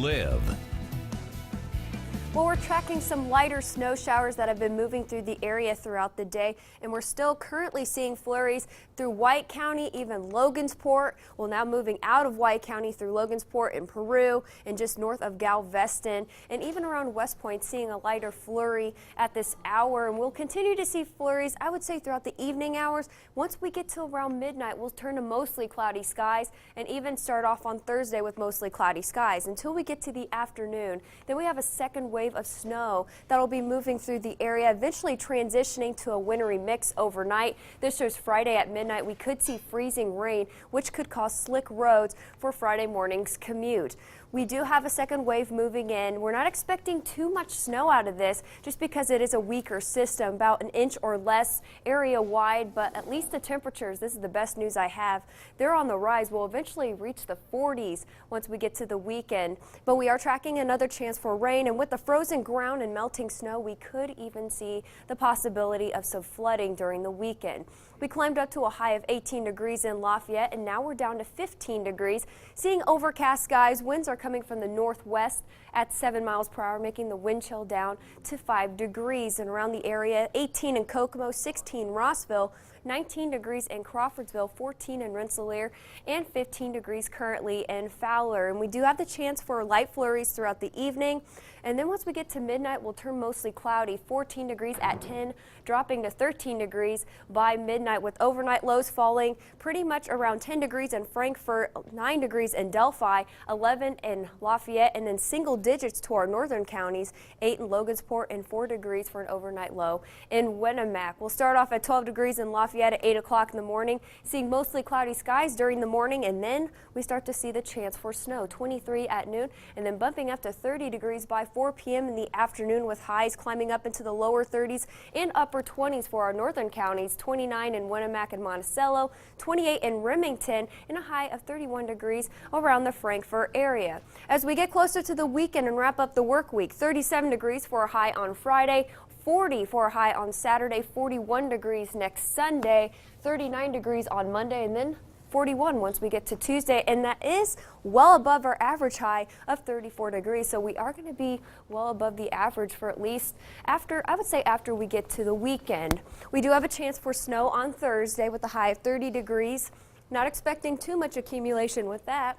live. Well, we're tracking some lighter snow showers that have been moving through the area throughout the day, and we're still currently seeing flurries through White County, even Logansport. Well, now moving out of White County through Logansport and Peru and just north of Galveston, and even around West Point, seeing a lighter flurry at this hour. And we'll continue to see flurries, I would say, throughout the evening hours. Once we get to around midnight, we'll turn to mostly cloudy skies and even start off on Thursday with mostly cloudy skies until we get to the afternoon. Then we have a second wave of snow that'll be moving through the area, eventually transitioning to a wintry mix overnight. This shows Friday at midnight we could see freezing rain, which could cause slick roads for Friday morning's commute. We do have a second wave moving in. We're not expecting too much snow out of this just because it is a weaker system, about an inch or less area wide, but at least the temperatures, this is the best news I have, they're on the rise. We'll eventually reach the 40s once we get to the weekend, but we are tracking another chance for rain, and with the frozen ground and melting snow, we could even see the possibility of some flooding during the weekend. We climbed up to a high of 18 degrees in Lafayette, and now we're down to 15 degrees. Seeing overcast skies, winds are coming from the northwest at 7 miles per hour, making the wind chill down to 5 degrees. And around the area, 18 in Kokomo, 16 Rossville, 19 degrees in Crawfordsville, 14 in Rensselaer, and 15 degrees currently in Fowler. And we do have the chance for light flurries throughout the evening. And then once we get to midnight, we'll turn mostly cloudy, 14 degrees at 10, dropping to 13 degrees by midnight, with overnight lows falling pretty much around 10 degrees in Frankfort, 9 degrees in Delphi, 11 in Lafayette, and then single digits to our northern counties, 8 in Logansport, and 4 degrees for an overnight low in Winnemac. We'll start off at 12 degrees in Lafayette at 8 o'clock in the morning, seeing mostly cloudy skies during the morning, and then we start to see the chance for snow, 23 at noon, and then bumping up to 30 degrees by 4 p.m. in the afternoon, with highs climbing up into the lower 30s and upper 20s for our northern counties, 29 in Winnemac and Monticello, 28 in Remington, and a high of 31 degrees around the Frankfort area. As we get closer to the weekend and wrap up the work week, 37 degrees for a high on Friday, 40 for a high on Saturday, 41 degrees next Sunday, 39 degrees on Monday, and then 41 once we get to Tuesday, and that is well above our average high of 34 degrees. So we are going to be well above the average for at least after, I would say, after we get to the weekend. We do have a chance for snow on Thursday with a high of 30 degrees. Not expecting too much accumulation with that.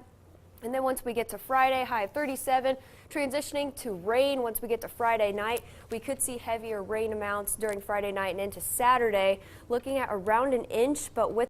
And then once we get to Friday, high of 37, transitioning to rain. Once we get to Friday night, we could see heavier rain amounts during Friday night and into Saturday, looking at around an inch, but with